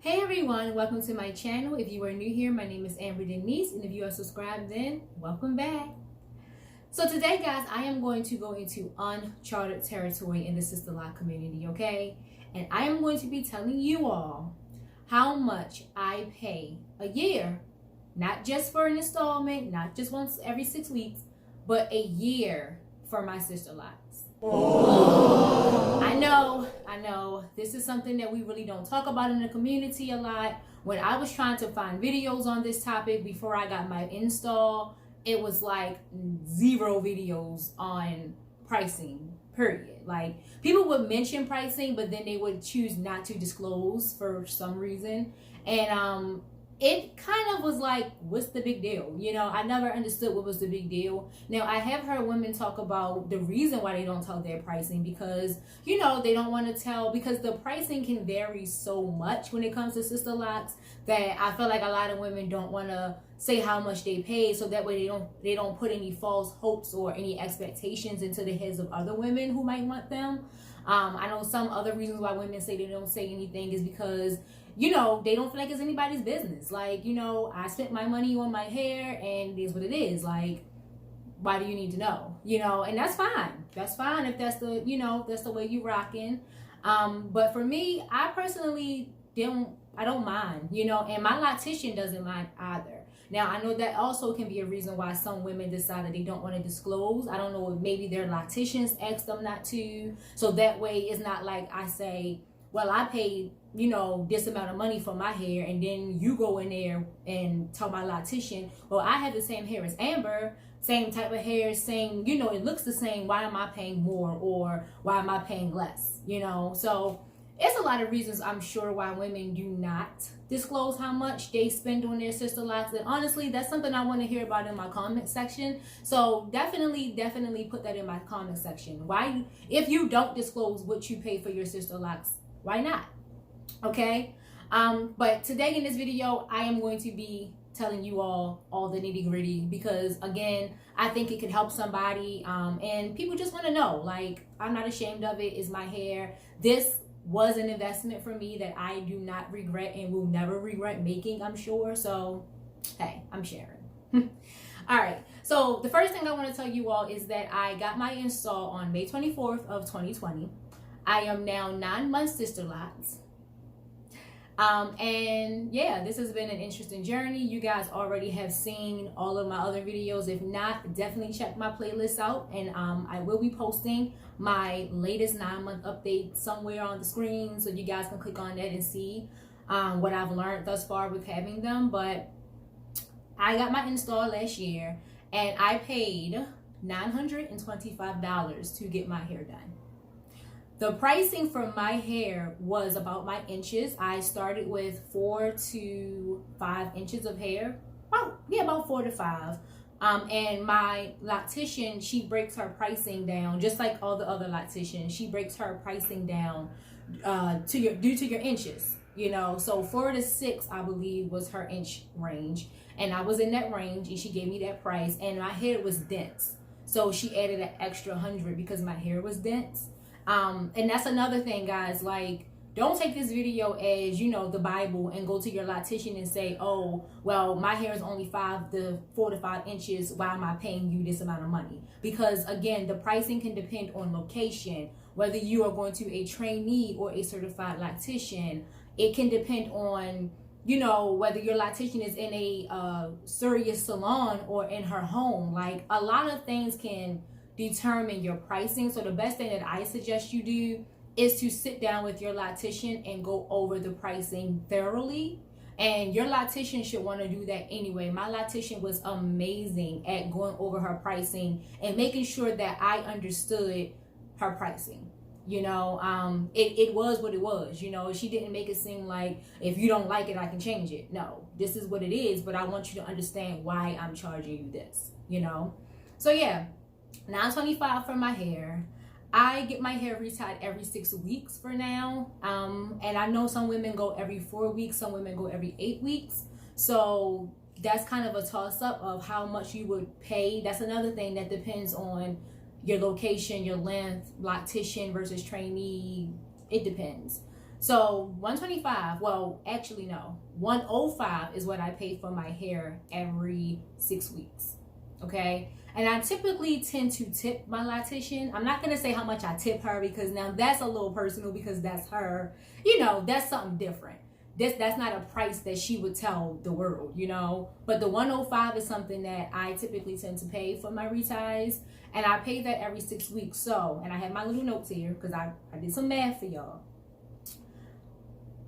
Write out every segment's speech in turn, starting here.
Hey everyone, welcome to my channel. If you are new here, my name is Amber Denise, and if you are subscribed, then welcome back. So today, guys, I am going to go into uncharted territory in the Sisterlock community, okay? And I am going to be telling you all how much I pay a year, not just for an installment, not just once every 6 weeks, but a year for my Sisterlocks. Oh. I know, this is something that we really don't talk about in the community a lot. When I was trying to find videos on this topic before I got my install, it was like 0 videos on pricing, period. Like, people would mention pricing, but then they would choose not to disclose for some reason. And it kind of was like, what's the big deal? You know, I never understood what was the big deal. Now, I have heard women talk about the reason why they don't tell their pricing because, you know, they don't want to tell, because the pricing can vary so much when it comes to Sisterlocks that I feel like a lot of women don't want to say how much they pay, so that way they don't put any false hopes or any expectations into the heads of other women who might want them. I know some other reasons why women say they don't say anything is because, you know, they don't feel like it's anybody's business. Like, you know, I spent my money on my hair and it is what it is. Like, why do you need to know? You know, and that's fine. That's fine if that's the, you know, that's the way you rocking. But for me, I personally I don't mind, you know, and my loctician doesn't mind either. Now, I know that also can be a reason why some women decide that they don't want to disclose. I don't know if maybe their locticians ask them not to. So that way it's not like I say, well, I paid, you know, this amount of money for my hair, and then you go in there and tell my loctician, well, I have the same hair as Amber, same type of hair, same, you know, it looks the same. Why am I paying more, or why am I paying less? You know, so it's a lot of reasons, I'm sure, why women do not disclose how much they spend on their Sisterlocks. And honestly, that's something I want to hear about in my comment section. So definitely put that in my comment section. Why, if you don't disclose what you pay for your Sisterlocks, why not? Okay. But today in this video, I am going to be telling you all the nitty-gritty, because again, I think it could help somebody, and people just want to know. Like, I'm not ashamed of it. It's my hair. This was an investment for me that I do not regret and will never regret making, I'm sure. So hey, I'm sharing. All right, so the first thing I want to tell you all is that I got my install on May 24th of 2020. I am now 9 months Sisterlocks. And yeah, this has been an interesting journey. You guys already have seen all of my other videos. If not, definitely check my playlist out, and I will be posting my latest 9-month update somewhere on the screen, so you guys can click on that and see what I've learned thus far with having them. But I got my install last year, and I paid $925 to get my hair done. The pricing for my hair was about my inches. I started with 4 to 5 inches of hair. Oh, yeah, about 4 to 5. And my loctician, she breaks her pricing down, just like all the other locticians. She breaks her pricing down due to your inches. You know, so 4 to 6, I believe, was her inch range, and I was in that range, and she gave me that price. And my hair was dense, so she added an extra 100 because my hair was dense. And that's another thing, guys. Like, don't take this video as, you know, the Bible and go to your loctician and say, oh, well, my hair is only 4 to 5 inches. Why am I paying you this amount of money? Because again, the pricing can depend on location, whether you are going to a trainee or a certified loctician. It can depend on, you know, whether your loctician is in a serious salon or in her home. Like, a lot of things can determine your pricing. So the best thing that I suggest you do is to sit down with your loctician and go over the pricing thoroughly. And your loctician should want to do that anyway. My loctician was amazing at going over her pricing and making sure that I understood her pricing. You know, it was what it was. You know, she didn't make it seem like, if you don't like it, I can change it. No, this is what it is, but I want you to understand why I'm charging you this, you know? So yeah, $925 for my hair. I get my hair retied every 6 weeks for now. And I know some women go every 4 weeks, some women go every 8 weeks. So that's kind of a toss up of how much you would pay. That's another thing that depends on your location, your length, loctician versus trainee. It depends. So 125, well, actually no, 105 is what I pay for my hair every 6 weeks. Okay. And I typically tend to tip my loctician. I'm not going to say how much I tip her because now that's a little personal because that's her, that's something different. That's not a price that she would tell the world, but the 105 is something that I typically tend to pay for my reties, and I pay that every 6 weeks. So, and I have my little notes here because I did some math for y'all.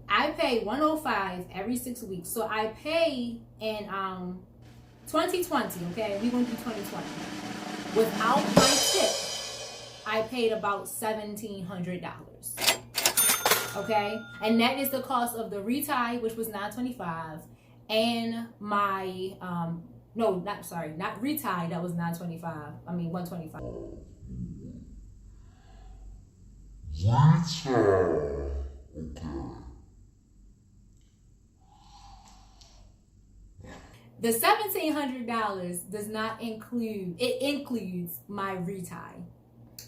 I pay 105 every 6 weeks. So I pay in 2020, okay? We're going to do 2020. Without my tip, I paid about $1,700. Okay? And that is the cost of the retie, which was $925, and my not retie, that was $925. I mean $125. Retie. Okay. The $1,700 does not include, it includes my retie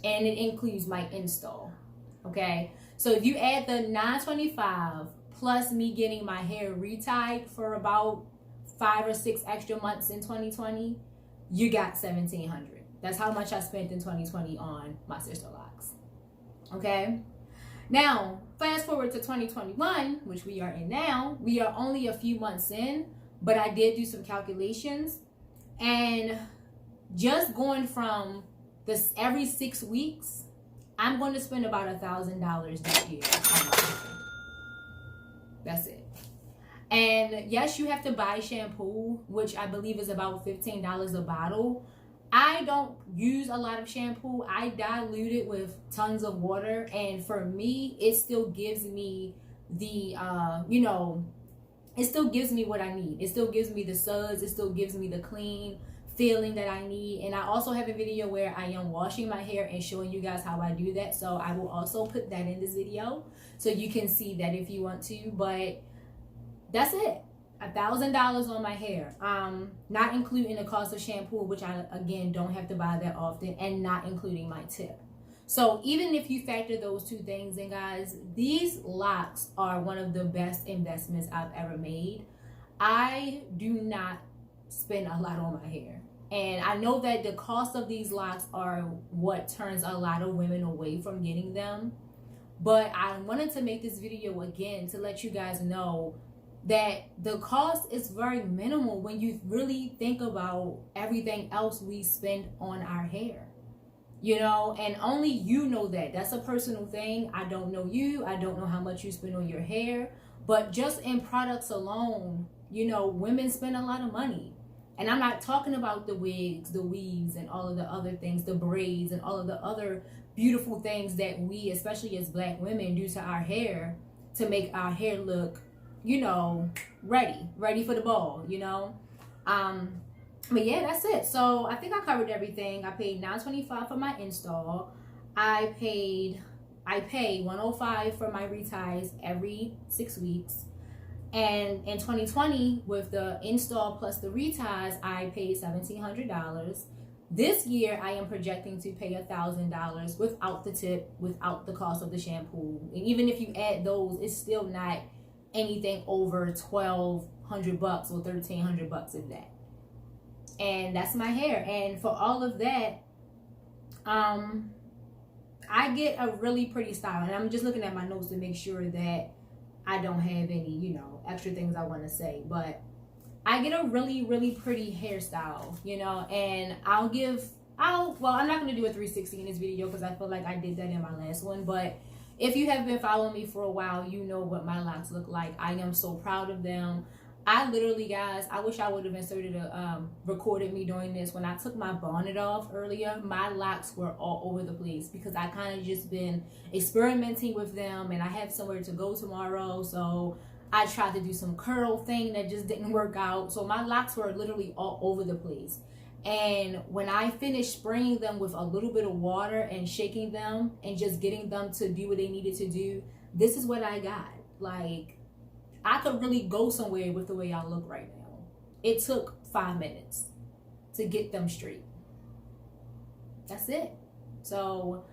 and it includes my install. Okay, so if you add the $925 plus me getting my hair retied for about 5 or 6 extra months in 2020, you got $1,700. That's how much I spent in 2020 on my Sisterlocks. Okay, now fast forward to 2021, which we are in now. We are only a few months in. But I did do some calculations, and just going from this every 6 weeks, I'm going to spend about $1,000 this year on my hair. That's it. And yes, you have to buy shampoo, which I believe is about $15 a bottle. I don't use a lot of shampoo. I dilute it with tons of water, and for me, it still gives me the it still gives me what I need. It still gives me the suds. It still gives me the clean feeling that I need. And I also have a video where I am washing my hair and showing you guys how I do that. So I will also put that in this video so you can see that if you want to. But that's it. $1,000 on my hair. Not including the cost of shampoo, which I, again, don't have to buy that often, and not including my tip. So even if you factor those two things in, guys, these locks are one of the best investments I've ever made. I do not spend a lot on my hair. And I know that the cost of these locks are what turns a lot of women away from getting them. But I wanted to make this video again to let you guys know that the cost is very minimal when you really think about everything else we spend on our hair. And only you know that. That's a personal thing. I don't know you. I don't know how much you spend on your hair. But just in products alone, women spend a lot of money. And I'm not talking about the wigs, the weaves, and all of the other things, the braids, and all of the other beautiful things that we, especially as Black women, do to our hair to make our hair look, ready for the ball, But yeah, that's it. So I think I covered everything. I paid $925 for my install. I pay $105 for my reties every 6 weeks. And in 2020, with the install plus the reties, I paid $1,700. This year, I am projecting to pay $1,000 without the tip, without the cost of the shampoo. And even if you add those, it's still not anything over $1,200 or $1,300 if that. And that's my hair. And for all of that, I get a really pretty style. And I'm just looking at my notes to make sure that I don't have any, extra things I want to say. But I get a really, really pretty hairstyle, and I'm not going to do a 360 in this video because I feel like I did that in my last one. But if you have been following me for a while, you know what my locks look like. I am so proud of them. I literally, guys, I wish I would have recorded me doing this. When I took my bonnet off earlier, my locks were all over the place because I kind of just been experimenting with them, and I have somewhere to go tomorrow. So I tried to do some curl thing that just didn't work out. So my locks were literally all over the place. And when I finished spraying them with a little bit of water and shaking them and just getting them to do what they needed to do, this is what I got. Like, I could really go somewhere with the way I look right now. It took 5 minutes to get them straight. That's it. So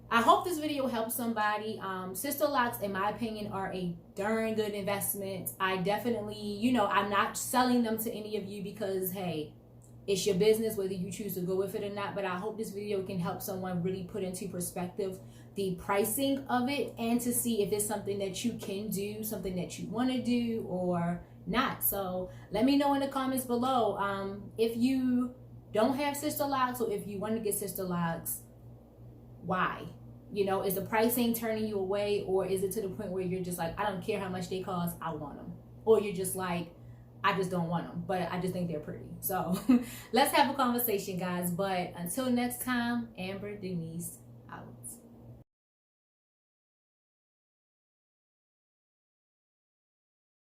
I hope this video helps somebody. Sisterlocks, in my opinion, are a darn good investment. I definitely, you know, I'm not selling them to any of you because, hey, it's your business whether you choose to go with it or not. But I hope this video can help someone really put into perspective the pricing of it and to see if it's something that you can do, something that you want to do or not. So let me know in the comments below if you don't have Sisterlocks or if you want to get Sisterlocks, why? You know, is the pricing turning you away, or is it to the point where you're just like, I don't care how much they cost, I want them? Or you're just like, I just don't want them, but I just think they're pretty. So let's have a conversation, guys. But until next time, Amber Denise.